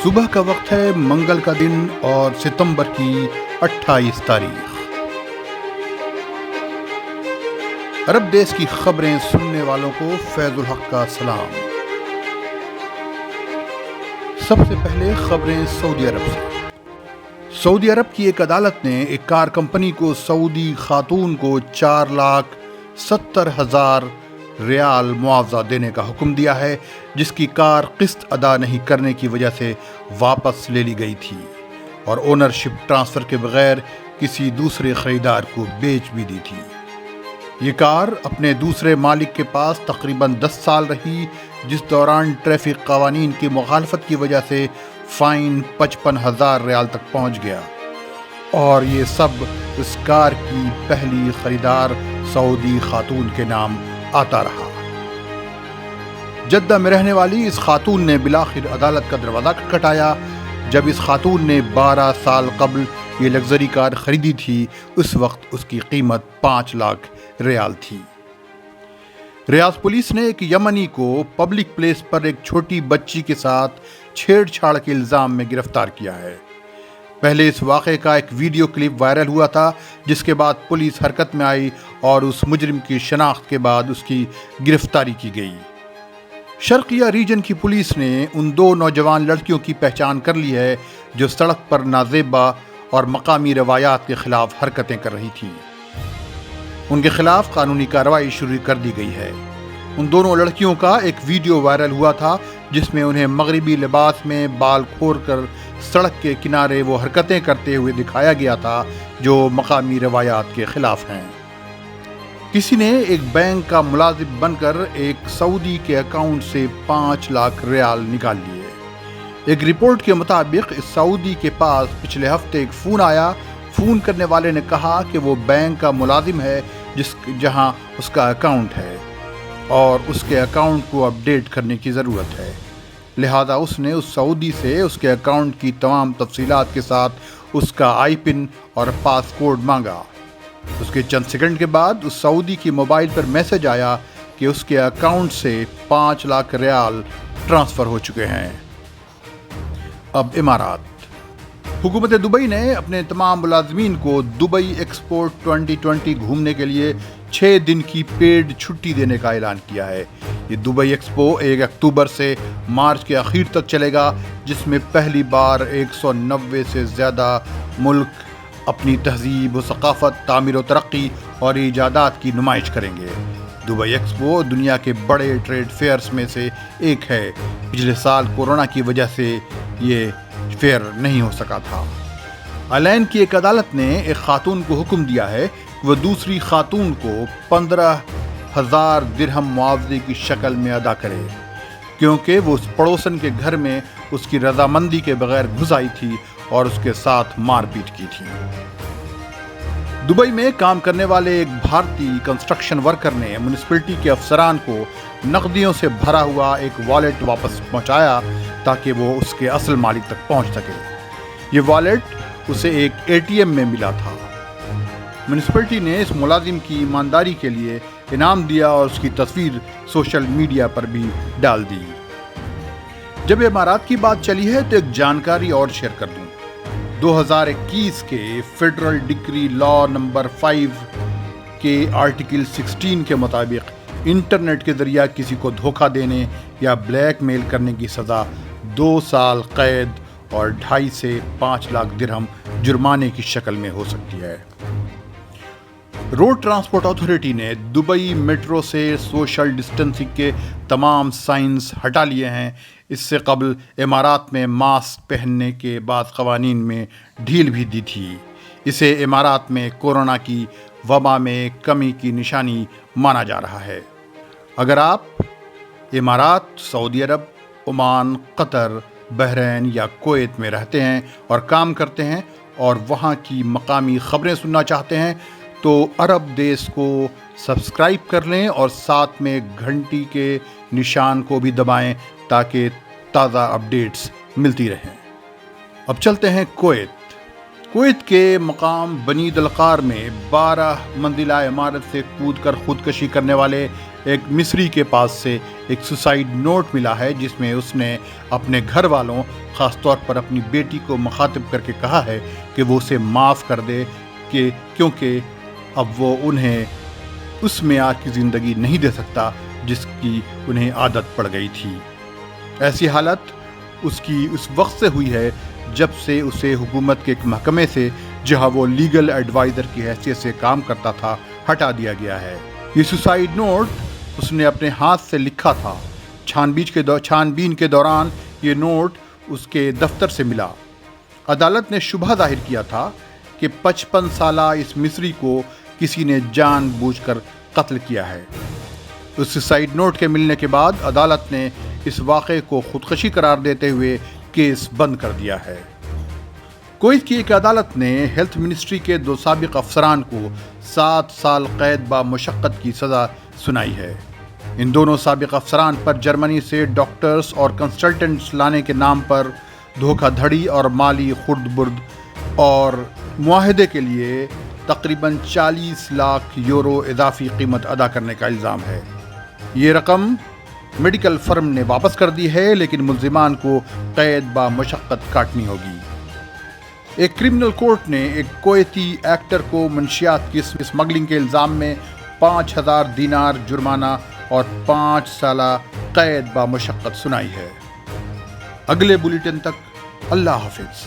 صبح کا وقت ہے، منگل کا دن اور ستمبر کی 28 تاریخ۔ عرب دیش کی خبریں سننے والوں کو فیض الحق کا سلام۔ سب سے پہلے خبریں سعودی عرب سے۔ سعودی عرب کی ایک عدالت نے ایک کار کمپنی کو سعودی خاتون کو 4,70,000 ریال معاوضہ دینے کا حکم دیا ہے، جس کی کار قسط ادا نہیں کرنے کی وجہ سے واپس لے لی گئی تھی اور اونرشپ ٹرانسفر کے بغیر کسی دوسرے خریدار کو بیچ بھی دی تھی۔ یہ کار اپنے دوسرے مالک کے پاس تقریباً 10 سال رہی، جس دوران ٹریفک قوانین کی مخالفت کی وجہ سے فائن 55,000 ریال تک پہنچ گیا، اور یہ سب اس کار کی پہلی خریدار سعودی خاتون کے نام آتا رہا۔ جدہ میں رہنے والی اس خاتون نے بالآخر عدالت کا دروازہ کھٹکھٹایا۔ جب اس خاتون نے 12 سال قبل یہ لگژری کار خریدی تھی، اس وقت اس کی قیمت 5 لاکھ ریال تھی۔ ریاض پولیس نے ایک یمنی کو پبلک پلیس پر ایک چھوٹی بچی کے ساتھ چھیڑ چھاڑ کے الزام میں گرفتار کیا ہے۔ پہلے اس واقعے کا ایک ویڈیو کلپ وائرل ہوا تھا، جس کے بعد پولیس حرکت میں آئی اور اس مجرم کی شناخت کے بعد اس کی گرفتاری کی گئی۔ شرقیہ ریجن کی پولیس نے ان 2 نوجوان لڑکیوں کی پہچان کر لی ہے جو سڑک پر نازیبا اور مقامی روایات کے خلاف حرکتیں کر رہی تھیں۔ ان کے خلاف قانونی کارروائی شروع کر دی گئی ہے۔ ان دونوں لڑکیوں کا ایک ویڈیو وائرل ہوا تھا، جس میں انہیں مغربی لباس میں بال کھور کر سڑک کے کنارے وہ حرکتیں کرتے ہوئے دکھایا گیا تھا جو مقامی روایات کے خلاف ہیں۔ کسی نے ایک بینک کا ملازم بن کر ایک سعودی کے اکاؤنٹ سے 5 لاکھ ریال نکال لیے۔ ایک رپورٹ کے مطابق اس سعودی کے پاس پچھلے ہفتے ایک فون آیا۔ فون کرنے والے نے کہا کہ وہ بینک کا ملازم ہے جہاں اس کا اکاؤنٹ ہے اور اس کے اکاؤنٹ کو اپڈیٹ کرنے کی ضرورت ہے، لہذا اس نے اس سعودی سے اس کے اکاؤنٹ کی تمام تفصیلات کے ساتھ اس کا آئی پن اور پاس کوڈ مانگا۔ اس کے چند سیکنڈ کے بعد اس سعودی کی موبائل پر میسج آیا کہ اس کے اکاؤنٹ سے 5 لاکھ ریال ٹرانسفر ہو چکے ہیں۔ اب امارات۔ حکومت دبئی نے اپنے تمام ملازمین کو دبئی ایکسپو 2020 گھومنے کے لیے 6 دن کی پیڈ چھٹی دینے کا اعلان کیا ہے۔ یہ دبئی ایکسپو 1 اکتوبر سے مارچ کے آخر تک چلے گا، جس میں پہلی بار 190 سے زیادہ ملک اپنی تہذیب و ثقافت، تعمیر و ترقی اور ایجادات کی نمائش کریں گے۔ دبئی ایکسپو دنیا کے بڑے ٹریڈ فیئرز میں سے ایک ہے۔ پچھلے سال کورونا کی وجہ سے یہ فیئر نہیں ہو سکا تھا۔ الین کی ایک عدالت نے ایک خاتون کو حکم دیا ہے کہ وہ دوسری خاتون کو 15,000 درہم معاوضے کی شکل میں ادا کرے، کیونکہ وہ اس پڑوسن کے گھر میں اس کی رضامندی کے بغیر گھس آئی تھی اور اس کے ساتھ مار پیٹ کی تھی۔ دبئی میں کام کرنے والے ایک بھارتی کنسٹرکشن ورکر نے میونسپلٹی کے افسران کو نقدیوں سے بھرا ہوا ایک والیٹ واپس پہنچایا تاکہ وہ اس کے اصل مالک تک پہنچ سکے۔ یہ والیٹ اسے ایک ATM میں ملا تھا۔ میونسپلٹی نے اس ملازم کی ایمانداری کے لیے انعام دیا اور اس کی تصویر سوشل میڈیا پر بھی ڈال دی۔ جب امارات کی بات چلی ہے تو ایک جانکاری اور شیئر کر دوں۔ 2021 کے فیڈرل ڈکری لا نمبر 5 کے آرٹیکل 16 کے مطابق انٹرنیٹ کے ذریعہ کسی کو دھوکہ دینے یا بلیک میل کرنے کی سزا 2 سال قید اور 2.5 سے 5 لاکھ درہم جرمانے کی شکل میں ہو سکتی ہے۔ روڈ ٹرانسپورٹ اتھارٹی نے دبئی میٹرو سے سوشل ڈسٹنسنگ کے تمام سائنز ہٹا لیے ہیں۔ اس سے قبل امارات میں ماسک پہننے کے بعد قوانین میں ڈھیل بھی دی تھی۔ اسے امارات میں کورونا کی وبا میں کمی کی نشانی مانا جا رہا ہے۔ اگر آپ امارات، سعودی عرب، عمان، قطر، بحرین یا کویت میں رہتے ہیں اور کام کرتے ہیں اور وہاں کی مقامی خبریں سننا چاہتے ہیں تو عرب دیش کو سبسکرائب کر لیں اور ساتھ میں گھنٹی کے نشان کو بھی دبائیں تاکہ تازہ اپڈیٹس ملتی رہیں۔ اب چلتے ہیں کویت کے مقام بنی دلقار میں 12 منزلہ عمارت سے کود کر خودکشی کرنے والے ایک مصری کے پاس سے ایک سوسائڈ نوٹ ملا ہے جس میں اس نے اپنے گھر والوں خاص طور پر اپنی بیٹی کو مخاطب کر کے کہا ہے کہ وہ اسے معاف کر دے کہ کیونکہ اب وہ انہیں اس معیار کی زندگی نہیں دے سکتا جس کی انہیں عادت پڑ گئی تھی۔ ایسی حالت اس کی اس وقت سے ہوئی ہے جب سے اسے حکومت کے ایک محکمے سے جہاں وہ لیگل ایڈوائزر کی حیثیت سے کام کرتا تھا ہٹا دیا گیا ہے۔ یہ سوسائڈ نوٹ اس نے اپنے ہاتھ سے لکھا تھا۔ چھانبین کے دوران یہ نوٹ اس کے دفتر سے ملا۔ عدالت نے شبہ ظاہر کیا تھا کہ 55 سالہ اس مصری کو کسی نے جان بوجھ کر قتل کیا ہے۔ اس سوسائڈ نوٹ کے ملنے کے بعد عدالت نے اس واقعے کو خودکشی قرار دیتے ہوئے کیس بند کر دیا ہے۔ کویت کی ایک عدالت نے ہیلتھ منسٹری کے 2 سابق افسران کو 7 سال قید با مشقت کی سزا سنائی ہے۔ ان دونوں سابق افسران پر جرمنی سے ڈاکٹرز اور کنسلٹنٹس لانے کے نام پر دھوکہ دھڑی اور مالی خرد برد اور معاہدے کے لیے تقریباً 40 لاکھ یورو اضافی قیمت ادا کرنے کا الزام ہے۔ یہ رقم میڈیکل فرم نے واپس کر دی ہے، لیکن ملزمان کو قید با مشقت کاٹنی ہوگی۔ ایک کرمنل کورٹ نے ایک کویتی ایکٹر کو منشیات کی اسمگلنگ کے الزام میں 5000 دینار جرمانہ اور 5 سالہ قید با مشقت سنائی ہے۔ اگلے بلیٹن تک اللہ حافظ۔